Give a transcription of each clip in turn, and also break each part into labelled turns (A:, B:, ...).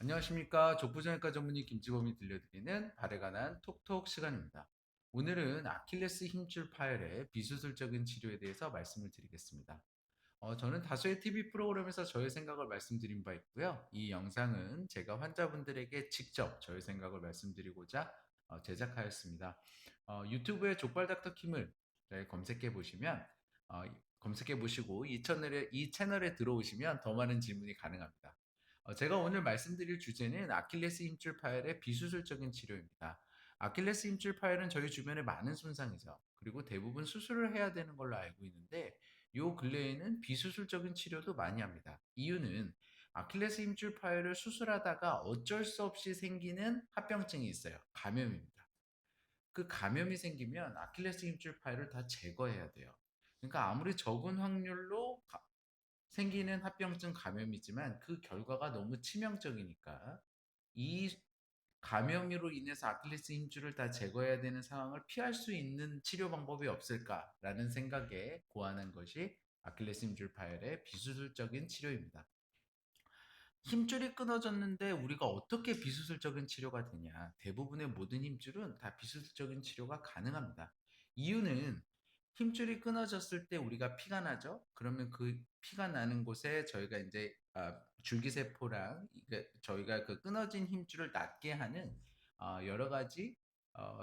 A: 안녕하십니까. 족부정형과 전문의 김지범이 들려드리는 발에 관한 톡톡 시간입니다. 오늘은 아킬레스 힘줄 파열의 비수술적인 치료에 대해서 말씀을 드리겠습니다. 저는 다수의 TV 프로그램에서 저의 생각을 말씀드린 바 있고요. 이 영상은 제가 환자분들에게 직접 저의 생각을 말씀드리고자 제작하였습니다. 유튜브에 족발 닥터 킴을 검색해 보시면 어, 검색해 보시고 이 채널에 들어오시면 더 많은 질문이 가능합니다. 제가 오늘 말씀드릴 주제는 아킬레스 힘줄 파열의 비수술적인 치료입니다. 아킬레스 힘줄 파열은 저희 주변에 많은 손상이죠. 그리고 대부분 수술을 해야 되는 걸로 알고 있는데 요 근래에는 비수술적인 치료도 많이 합니다. 이유는 아킬레스 힘줄 파열을 수술하다가 어쩔 수 없이 생기는 합병증이 있어요. 감염입니다. 그 감염이 생기면 아킬레스 힘줄 파열을 다 제거해야 돼요. 그러니까 아무리 적은 확률로 생기는 합병증 감염이지만 그 결과가 너무 치명적이니까 이 감염으로 인해서 아킬레스 힘줄을 다 제거해야 되는 상황을 피할 수 있는 치료 방법이 없을까라는 생각에 고안한 것이 아킬레스 힘줄 파열의 비수술적인 치료입니다. 힘줄이 끊어졌는데 우리가 어떻게 비수술적인 치료가 되냐? 대부분의 모든 힘줄은 다 비수술적인 치료가 가능합니다. 이유는 힘줄이 끊어졌을 때 우리가 피가 나죠? 그러면 그 피가 나는 곳에 저희가 이제 줄기세포랑 저희가 그 끊어진 힘줄을 낫게 하는 여러 가지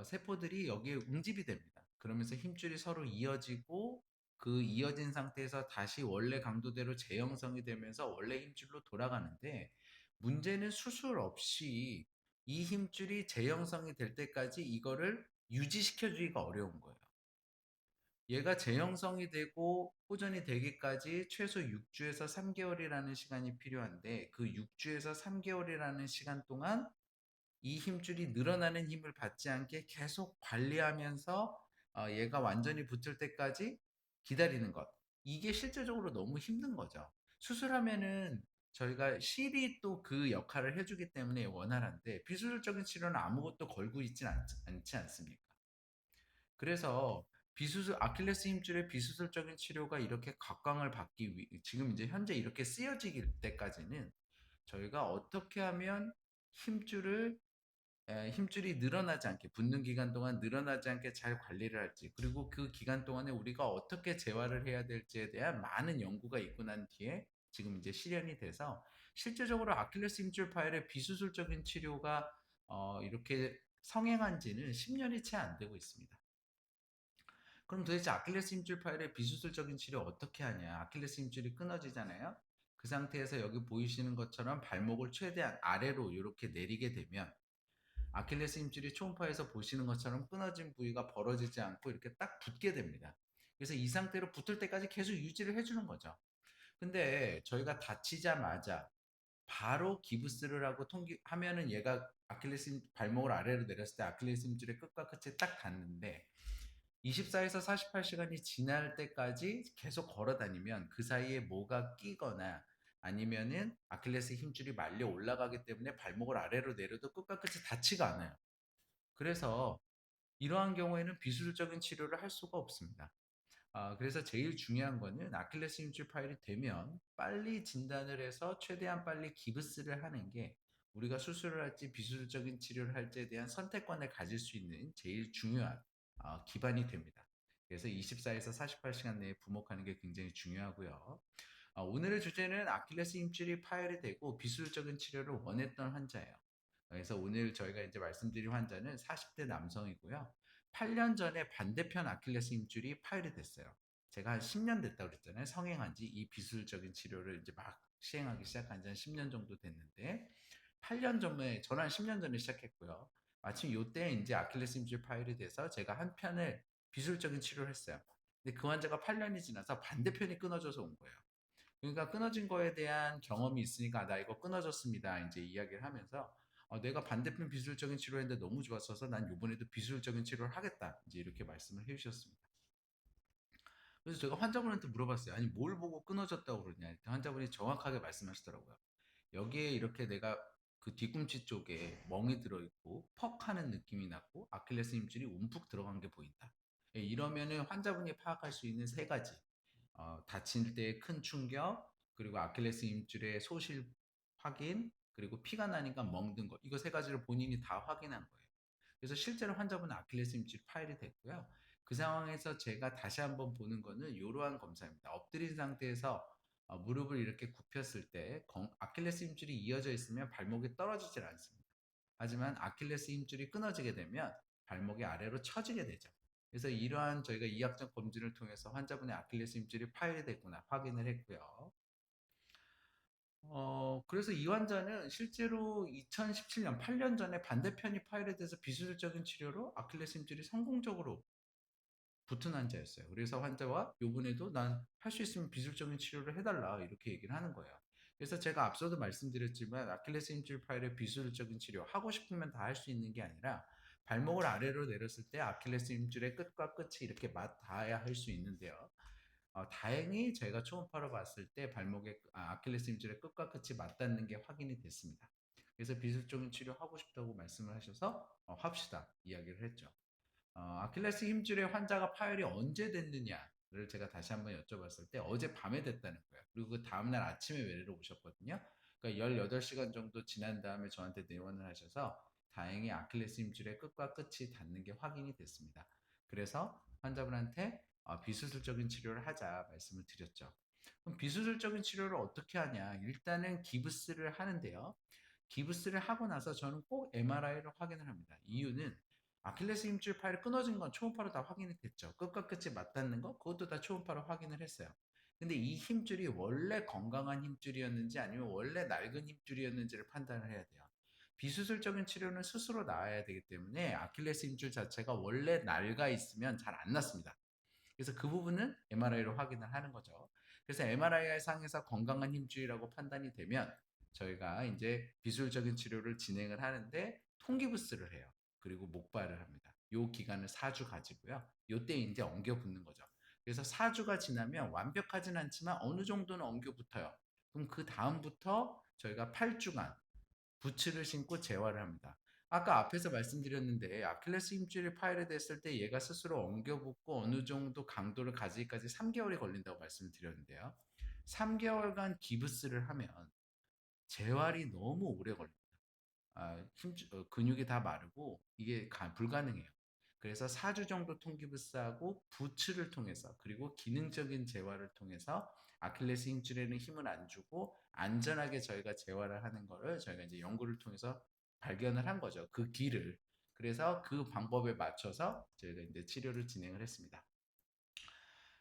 A: 세포들이 여기에 응집이 됩니다. 그러면서 힘줄이 서로 이어지고 그 이어진 상태에서 다시 원래 강도대로 재형성이 되면서 원래 힘줄로 돌아가는데 문제는 수술 없이 이 힘줄이 재형성이 될 때까지 이거를 유지시켜주기가 어려운 거예요. 얘가 재형성이 되고 호전이 되기까지 최소 6주에서 3개월이라는 시간이 필요한데 그 6주에서 3개월이라는 시간 동안 이 힘줄이 늘어나는 힘을 받지 않게 계속 관리하면서 얘가 완전히 붙을 때까지 기다리는 것. 이게 실제적으로 너무 힘든 거죠. 수술하면은 저희가 실이 또 그 역할을 해주기 때문에 원활한데 비수술적인 치료는 아무것도 걸고 있지 않지 않습니까? 그래서 아킬레스 힘줄의 비수술적인 치료가 이렇게 각광을 받기 위해 지금 이제 현재 이렇게 쓰여질 때까지는 저희가 어떻게 하면 힘줄을 힘줄이 늘어나지 않게 붙는 기간 동안 늘어나지 않게 잘 관리를 할지 그리고 그 기간 동안에 우리가 어떻게 재활을 해야 될지에 대한 많은 연구가 있고 난 뒤에 지금 이제 실현이 돼서 실제적으로 아킬레스 힘줄 파열의 비수술적인 치료가 이렇게 성행한 지는 10년이 채 안 되고 있습니다. 그럼 도대체 아킬레스 힘줄 파열의 비수술적인 치료 어떻게 하냐? 아킬레스 힘줄이 끊어지잖아요. 그 상태에서 여기 보이시는 것처럼 발목을 최대한 아래로 이렇게 내리게 되면 아킬레스 힘줄이 초음파에서 보시는 것처럼 끊어진 부위가 벌어지지 않고 이렇게 딱 붙게 됩니다. 그래서 이 상태로 붙을 때까지 계속 유지를 해주는 거죠. 근데 저희가 다치자마자 바로 기부스를 하고 하면은 얘가 발목을 아래로 내렸을 때 아킬레스 힘줄의 끝과 끝에 딱 닿는데 24에서 48시간이 지날 때까지 계속 걸어 다니면 그 사이에 뭐가 끼거나 아니면은 아킬레스 힘줄이 말려 올라가기 때문에 발목을 아래로 내려도 끝과 끝이 닿지가 않아요. 그래서 이러한 경우에는 비수술적인 치료를 할 수가 없습니다. 그래서 제일 중요한 거는 아킬레스 힘줄 파열이 되면 빨리 진단을 해서 최대한 빨리 기부스를 하는 게 우리가 수술을 할지 비수술적인 치료를 할지에 대한 선택권을 가질 수 있는 제일 중요한 기반이 됩니다. 그래서 24에서 48시간 내에 부목하는 게 굉장히 중요하고요. 오늘의 주제는 아킬레스 힘줄이 파열이 되고 비수술적인 치료를 원했던 환자예요. 그래서 오늘 저희가 이제 말씀드린 환자는 40대 남성이고요. 8년 전에 반대편 아킬레스 힘줄이 파열이 됐어요. 제가 한 10년 됐다고 그랬잖아요. 성행한 지 이 비수술적인 치료를 이제 막 시행하기 시작한 지 한 10년 정도 됐는데 8년 전에 저는 한 10년 전에 시작했고요. 마침 요때 이제 아킬레스 힘줄 파열이 돼서 제가 한 편을 비수술적인 치료를 했어요. 근데 그 환자가 8년이 지나서 반대편이 끊어져서 온 거예요. 그러니까 끊어진 거에 대한 경험이 있으니까 나 이거 끊어졌습니다. 이제 이야기를 하면서 내가 반대편 비술적인 치료했는데 너무 좋았어서 난 이번에도 비술적인 치료를 하겠다. 이제 이렇게 말씀을 해주셨습니다. 그래서 제가 환자분한테 물어봤어요. 아니 뭘 보고 끊어졌다고 그러냐. 환자분이 정확하게 말씀하시더라고요. 여기에 이렇게 내가 그 뒤꿈치 쪽에 멍이 들어있고 퍽 하는 느낌이 났고 아킬레스 힘줄이 움푹 들어간 게 보인다. 이러면은 환자분이 파악할 수 있는 세 가지. 다칠 때의 큰 충격, 그리고 아킬레스 힘줄의 소실 확인, 그리고 피가 나니까 멍든 거. 이거 세 가지를 본인이 다 확인한 거예요. 그래서 실제로 환자분은 아킬레스 힘줄이 파열이 됐고요. 그 상황에서 제가 다시 한번 보는 거는 이러한 검사입니다. 엎드린 상태에서 무릎을 이렇게 굽혔을 때 아킬레스 힘줄이 이어져 있으면 발목이 떨어지질 않습니다. 하지만 아킬레스 힘줄이 끊어지게 되면 발목이 아래로 처지게 되죠. 그래서 이러한 저희가 이학적 검진을 통해서 환자분의 아킬레스 힘줄이 파열이 됐구나 확인을 했고요. 그래서 이 환자는 실제로 2017년, 8년 전에 반대편이 파열에 대해서 비수술적인 치료로 아킬레스 힘줄이 성공적으로 붙은 환자였어요. 그래서 환자와 요번에도 난 할 수 있으면 비술적인 치료를 해달라 이렇게 얘기를 하는 거예요. 그래서 제가 앞서도 말씀드렸지만 아킬레스 힘줄 파열의 비술적인 치료 하고 싶으면 다 할 수 있는 게 아니라 발목을 아래로 내렸을 때 아킬레스 힘줄의 끝과 끝이 이렇게 맞닿아야 할 수 있는데요. 다행히 저희가 초음파로 봤을 때 발목의 아킬레스 힘줄의 끝과 끝이 맞닿는 게 확인이 됐습니다. 그래서 비술적인 치료하고 싶다고 말씀을 하셔서 합시다 이야기를 했죠. 아킬레스 힘줄의 환자가 파열이 언제 됐느냐를 제가 다시 한번 여쭤봤을 때 어제 밤에 됐다는 거예요. 그리고 그 다음날 아침에 외래로 오셨거든요. 그러니까 18시간 정도 지난 다음에 저한테 내원을 하셔서 다행히 아킬레스 힘줄의 끝과 끝이 닿는 게 확인이 됐습니다. 그래서 환자분한테 비수술적인 치료를 하자 말씀을 드렸죠. 그럼 비수술적인 치료를 어떻게 하냐? 일단은 기부스를 하는데요. 기부스를 하고 나서 저는 꼭 MRI를 확인을 합니다. 이유는 아킬레스 힘줄 파열이 끊어진 건 초음파로 다 확인이 됐죠. 끝과 끝이 맞닿는 거 그것도 다 초음파로 확인을 했어요. 근데 이 힘줄이 원래 건강한 힘줄이었는지 아니면 원래 낡은 힘줄이었는지를 판단을 해야 돼요. 비수술적인 치료는 스스로 나아야 되기 때문에 아킬레스 힘줄 자체가 원래 낡아 있으면 잘 안 낫습니다. 그래서 그 부분은 MRI로 확인을 하는 거죠. 그래서 MRI 상에서 건강한 힘줄이라고 판단이 되면 저희가 이제 비술적인 치료를 진행을 하는데 통기부스를 해요. 그리고 목발을 합니다. 요 기간을 4주 가지고요. 요때 이제 엉겨 붙는 거죠. 그래서 4주가 지나면 완벽하진 않지만 어느 정도는 엉겨 붙어요. 그럼 그 다음부터 저희가 8주간 부츠를 신고 재활을 합니다. 아까 앞에서 말씀드렸는데 아킬레스 힘줄이 파열이 됐을 때 얘가 스스로 엉겨붙고 어느 정도 강도를 가지기까지 3개월이 걸린다고 말씀을 드렸는데요. 3개월간 기부스를 하면 재활이 너무 오래 걸립니다. 근육이 다 마르고 이게 불가능해요. 그래서 4주 정도 통기부스하고 부츠를 통해서 그리고 기능적인 재활을 통해서 아킬레스 힘줄에는 힘을 안 주고 안전하게 저희가 재활을 하는 거를 저희가 이제 연구를 통해서 발견을 한 거죠. 그 길을. 그래서 그 방법에 맞춰서 저희가 이제 치료를 진행을 했습니다.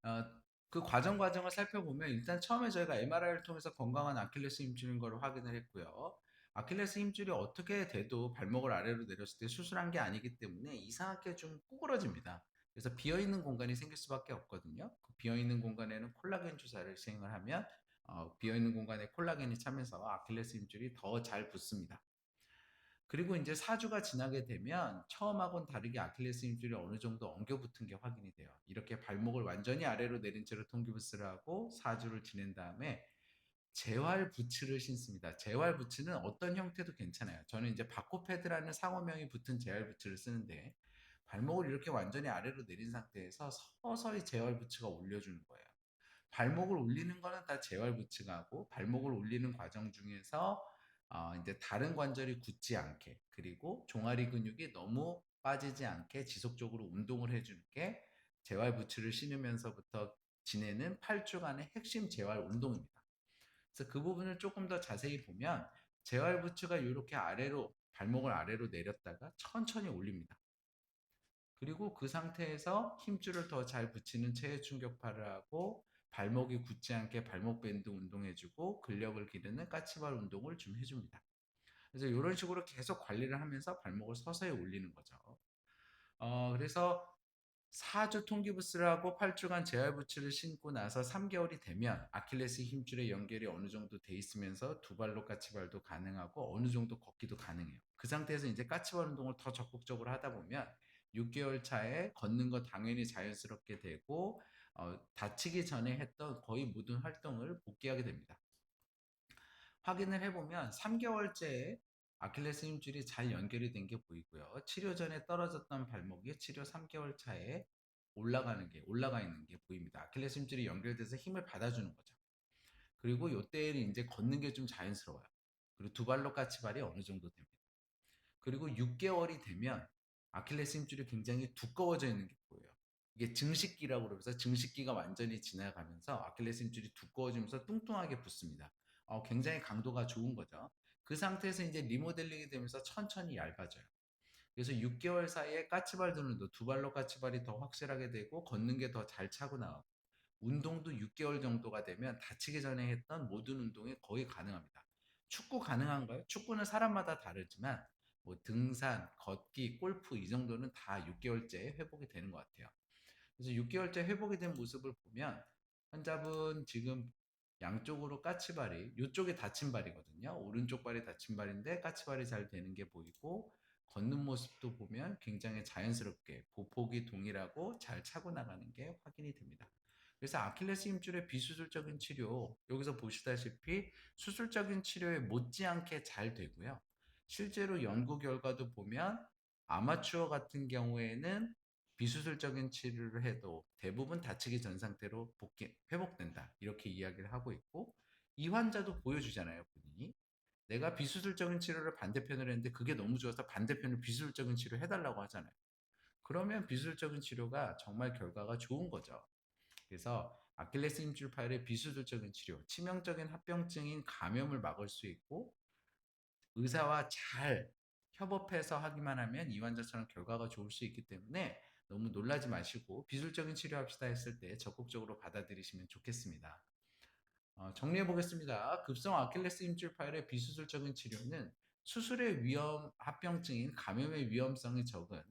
A: 어, 그 과정을 살펴보면 일단 처음에 저희가 MRI를 통해서 건강한 아킬레스 힘줄인 걸 확인을 했고요. 아킬레스 힘줄이 어떻게 돼도 발목을 아래로 내렸을 때 수술한 게 아니기 때문에 이상하게 좀 구부러집니다. 그래서 비어있는 공간이 생길 수밖에 없거든요. 그 비어있는 공간에는 콜라겐 주사를 시행을 하면 비어있는 공간에 콜라겐이 차면서 아킬레스 힘줄이 더 잘 붙습니다. 그리고 이제 4주가 지나게 되면 처음하고는 다르게 아킬레스 힘줄이 어느 정도 엉겨붙은 게 확인이 돼요. 이렇게 발목을 완전히 아래로 내린 채로 통기부스를 하고 4주를 지낸 다음에 재활 부츠를 신습니다. 재활 부츠는 어떤 형태도 괜찮아요. 저는 이제 바코패드라는 상호명이 붙은 재활 부츠를 쓰는데 발목을 이렇게 완전히 아래로 내린 상태에서 서서히 재활 부츠가 올려주는 거예요. 발목을 올리는 거는 다 재활 부츠가고 발목을 올리는 과정 중에서 이제 다른 관절이 굳지 않게 그리고 종아리 근육이 너무 빠지지 않게 지속적으로 운동을 해주는 게 재활 부츠를 신으면서부터 지내는 8주간의 핵심 재활 운동입니다. 그래서 그 부분을 조금 더 자세히 보면 재활 부츠가 이렇게 아래로 발목을 아래로 내렸다가 천천히 올립니다. 그리고 그 상태에서 힘줄을 더 잘 붙이는 체해 충격파를 하고 발목이 굳지 않게 발목 밴드 운동해주고 근력을 기르는 까치발 운동을 좀 해줍니다. 그래서 이런 식으로 계속 관리를 하면서 발목을 서서히 올리는 거죠. 그래서 4주 통기부스를 하고 8주간 재활부츠를 신고 나서 3개월이 되면 아킬레스 힘줄의 연결이 어느 정도 돼 있으면서 두 발로 까치발도 가능하고 어느 정도 걷기도 가능해요. 그 상태에서 이제 까치발 운동을 더 적극적으로 하다 보면 6개월 차에 걷는 거 당연히 자연스럽게 되고 다치기 전에 했던 거의 모든 활동을 복귀하게 됩니다. 확인을 해보면 3개월째에 아킬레스 힘줄이 잘 연결이 된 게 보이고요. 치료 전에 떨어졌던 발목이 치료 3개월 차에 올라가 있는 게 보입니다. 아킬레스 힘줄이 연결돼서 힘을 받아주는 거죠. 그리고 이때는 이제 걷는 게 좀 자연스러워요. 그리고 두 발로 까치발이 어느 정도 됩니다. 그리고 6개월이 되면 아킬레스 힘줄이 굉장히 두꺼워져 있는 게 보여요. 이게 증식기라고 그러면서 증식기가 완전히 지나가면서 아킬레스 힘줄이 두꺼워지면서 뚱뚱하게 붙습니다. 굉장히 강도가 좋은 거죠. 그 상태에서 이제 리모델링이 되면서 천천히 얇아져요. 그래서 6개월 사이에 까치발도는 두 발로 까치발이 더 확실하게 되고 걷는 게 더 잘 차고 나가고 운동도 6개월 정도가 되면 다치기 전에 했던 모든 운동이 거의 가능합니다. 축구 가능한가요? 축구는 사람마다 다르지만 뭐 등산, 걷기, 골프 이 정도는 다 6개월째 회복이 되는 것 같아요. 그래서 6개월째 회복이 된 모습을 보면 환자분 지금 양쪽으로 까치발이 이쪽이 다친 발이거든요. 오른쪽 발이 다친 발인데 까치발이 잘 되는 게 보이고 걷는 모습도 보면 굉장히 자연스럽게 보폭이 동일하고 잘 차고 나가는 게 확인이 됩니다. 그래서 아킬레스 힘줄의 비수술적인 치료 여기서 보시다시피 수술적인 치료에 못지않게 잘 되고요. 실제로 연구 결과도 보면 아마추어 같은 경우에는 비수술적인 치료를 해도 대부분 다치기 전 상태로 회복된다. 이렇게 이야기를 하고 있고, 이 환자도 보여주잖아요, 본인이. 내가 비수술적인 치료를 반대편을 했는데 그게 너무 좋아서 반대편을 비수술적인 치료 해달라고 하잖아요. 그러면 비수술적인 치료가 정말 결과가 좋은 거죠. 그래서 아킬레스 힘줄 파열의 비수술적인 치료, 치명적인 합병증인 감염을 막을 수 있고 의사와 잘 협업해서 하기만 하면 이 환자처럼 결과가 좋을 수 있기 때문에 너무 놀라지 마시고 비술적인 치료합시다 했을 때 적극적으로 받아들이시면 좋겠습니다. 정리해 보겠습니다. 급성 아킬레스 힘줄 파열의 비수술적인 치료는 수술의 위험 합병증인 감염의 위험성이 적은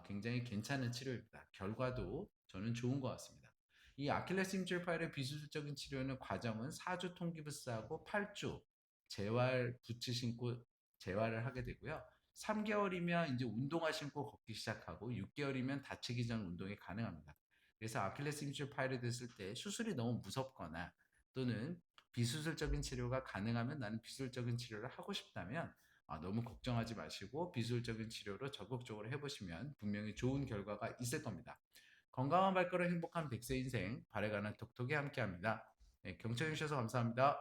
A: 굉장히 괜찮은 치료입니다. 결과도 저는 좋은 것 같습니다. 이 아킬레스 힘줄 파열의 비수술적인 치료는 과정은 4주 통기부스하고 8주 재활 부츠 신고 재활을 하게 되고요. 3개월이면 이제 운동화 신고 걷기 시작하고 6개월이면 다치기 전 운동이 가능합니다. 그래서 아킬레스 힘줄 파열이 됐을 때 수술이 너무 무섭거나 또는 비수술적인 치료가 가능하면 나는 비수술적인 치료를 하고 싶다면 너무 걱정하지 마시고 비수술적인 치료로 적극적으로 해보시면 분명히 좋은 결과가 있을 겁니다. 건강한 발걸음 행복한 100세 인생 발에 가는 톡톡이 함께합니다. 네, 경청해 주셔서 감사합니다.